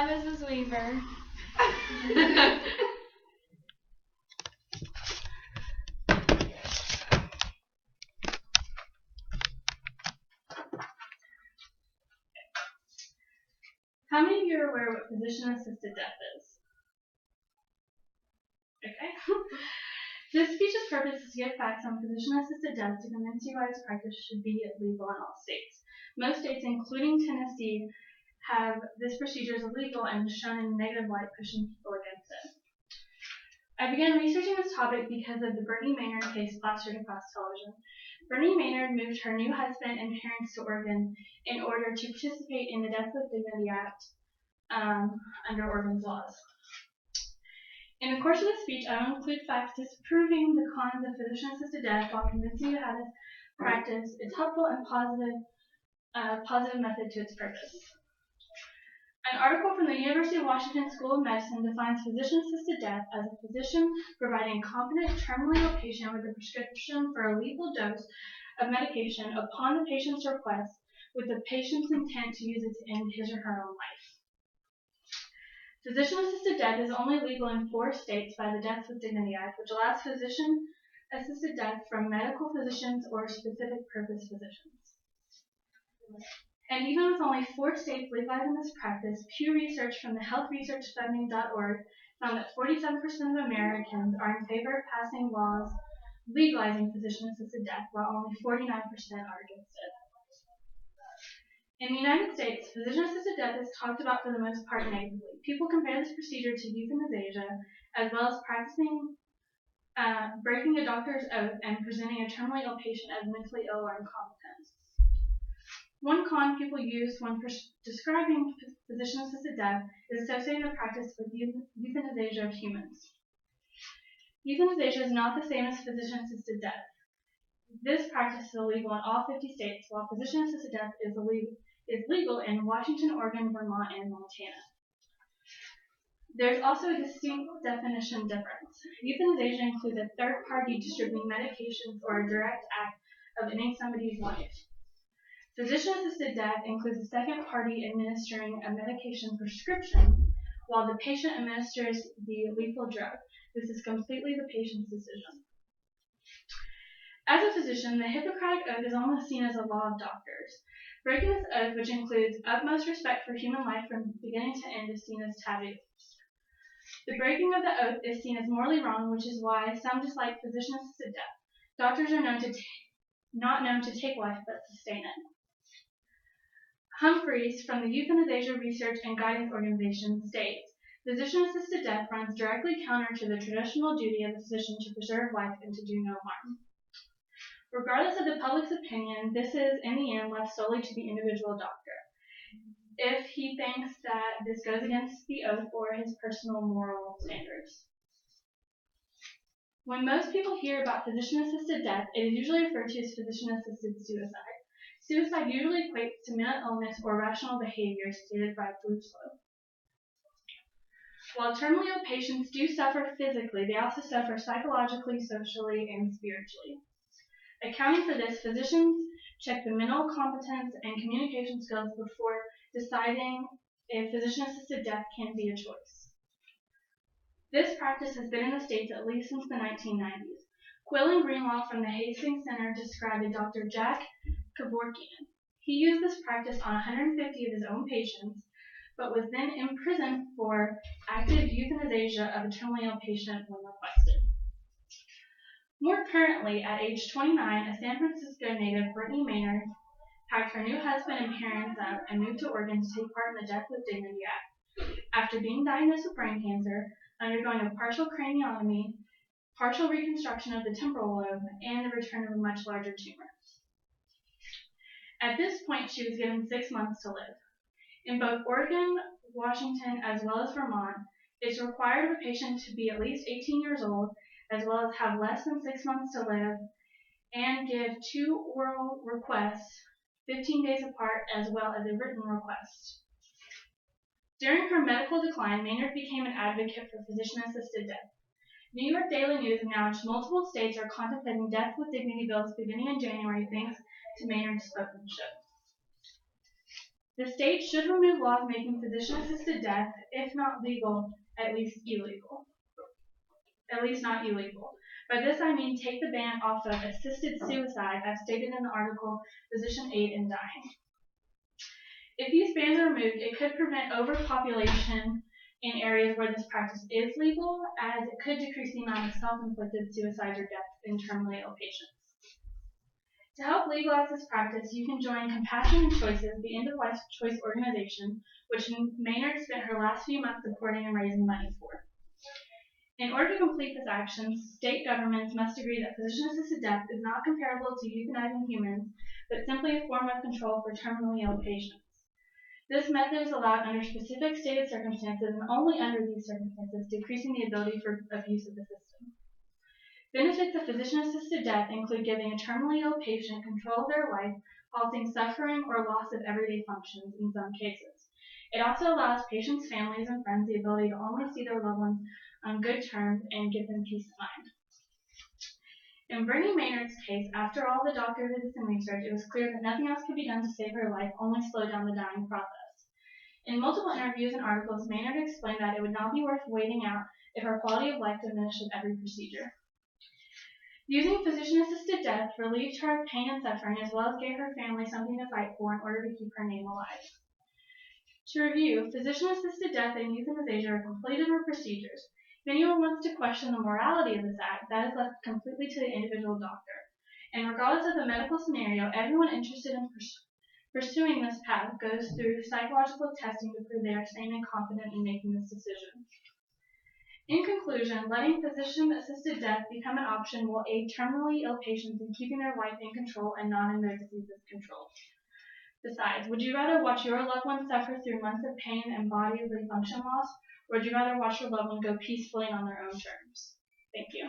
Hi, Mrs. Weaver. How many of you are aware what physician-assisted death is? Okay. This speech's purpose is to give facts on physician-assisted death to convince you why its practice should be legal in all states. Most states, including Tennessee, have this procedure as illegal and shown in a negative light, pushing people against it. I began researching this topic because of the Bernie Maynard case plastered across television. Bernie Maynard moved her new husband and parents to Oregon in order to participate in the Death with Dignity Act under Oregon's laws. In the course of this speech, I will include facts disproving the cons of physician-assisted death while convincing you how this practice is helpful and positive method to its purpose. An article from the University of Washington School of Medicine defines physician-assisted death as a physician providing a competent terminally ill patient with a prescription for a lethal dose of medication upon the patient's request with the patient's intent to use it to end his or her own life. Physician-assisted death is only legal in 4 states by the Death with Dignity Act, which allows physician-assisted death from medical physicians or specific purpose physicians. And even with only 4 states legalizing this practice, Pew Research from the healthresearchfunding.org found that 47% of Americans are in favor of passing laws legalizing physician-assisted death, while only 49% are against it. In the United States, physician-assisted death is talked about for the most part negatively. People compare this procedure to euthanasia, as well as practicing breaking a doctor's oath and presenting a terminally ill patient as mentally ill or incompetent. One con people use when describing physician-assisted death is associating the practice with euthanasia of humans. Euthanasia is not the same as physician-assisted death. This practice is illegal in all 50 states, while physician-assisted death is legal in Washington, Oregon, Vermont, and Montana. There's also a distinct definition difference. Euthanasia includes a third party distributing medications or a direct act of ending somebody's life. Physician-assisted death includes a second party administering a medication prescription while the patient administers the lethal drug. This is completely the patient's decision. As a physician, the Hippocratic Oath is almost seen as a law of doctors. Breaking this oath, which includes utmost respect for human life from beginning to end, is seen as taboo. The breaking of the oath is seen as morally wrong, which is why some dislike physician-assisted death. Doctors are not known to take life, but sustain it. Humphreys from the Euthanasia Research and Guidance Organization states, physician-assisted death runs directly counter to the traditional duty of the physician to preserve life and to do no harm. Regardless of the public's opinion, this is, in the end, left solely to the individual doctor, if he thinks that this goes against the oath or his personal moral standards. When most people hear about physician-assisted death, it is usually referred to as physician-assisted suicide. Suicide usually equates to mental illness or irrational behavior stated by flu. While terminally ill patients do suffer physically, they also suffer psychologically, socially, and spiritually. Accounting for this, physicians check the mental competence and communication skills before deciding if physician-assisted death can be a choice. This practice has been in the States at least since the 1990s. Quill and Greenlaw from the Hastings Center described a Dr. Jack Kevorkian. He used this practice on 150 of his own patients, but was then imprisoned for active euthanasia of a terminally ill patient when requested. More currently, at age 29, a San Francisco native, Brittany Maynard, packed her new husband and parents up and moved to Oregon to take part in the Death with Dignity Act. After being diagnosed with brain cancer, undergoing a partial craniotomy, partial reconstruction of the temporal lobe, and the return of a much larger tumor. At this point, she was given 6 months to live. In both Oregon, Washington, as well as Vermont, it's required of a patient to be at least 18 years old, as well as have less than 6 months to live, and give 2 oral requests 15 days apart, as well as a written request. During her medical decline, Maynard became an advocate for physician-assisted death. New York Daily News announced multiple states are contemplating death with dignity bills beginning in January thanks to Maynard's spokenship. The state should remove laws making physician-assisted death, if not legal, at least illegal. At least not illegal. By this I mean take the ban off of assisted suicide as stated in the article Physician Aid in Dying. If these bans are removed, it could prevent overpopulation in areas where this practice is legal, as it could decrease the amount of self-inflicted suicides or deaths in terminally ill patients. To help legalize this practice, you can join Compassion and Choices, the end-of-life choice organization, which Maynard spent her last few months supporting and raising money for. In order to complete this action, state governments must agree that physician-assisted death is not comparable to euthanizing humans, but simply a form of control for terminally ill patients. This method is allowed under specific stated circumstances and only under these circumstances, decreasing the ability for abuse of the system. Benefits of physician-assisted death include giving a terminally ill patient control of their life, halting suffering or loss of everyday functions in some cases. It also allows patients' families and friends the ability to only see their loved ones on good terms and give them peace of mind. In Bernie Maynard's case, after all the doctor visits and research, it was clear that nothing else could be done to save her life, only slow down the dying process. In multiple interviews and articles, Maynard explained that it would not be worth waiting out if her quality of life diminished with every procedure. Using physician-assisted death relieved her of pain and suffering, as well as gave her family something to fight for in order to keep her name alive. To review, physician-assisted death and euthanasia are completely different procedures. If anyone wants to question the morality of this act, that is left completely to the individual doctor. And regardless of the medical scenario, everyone interested in pursuing this path goes through psychological testing to prove they are sane and confident in making this decision. In conclusion, letting physician-assisted death become an option will aid terminally ill patients in keeping their life in control and not in their disease's control. Besides, would you rather watch your loved one suffer through months of pain and bodily function loss, or would you rather watch your loved one go peacefully on their own terms? Thank you.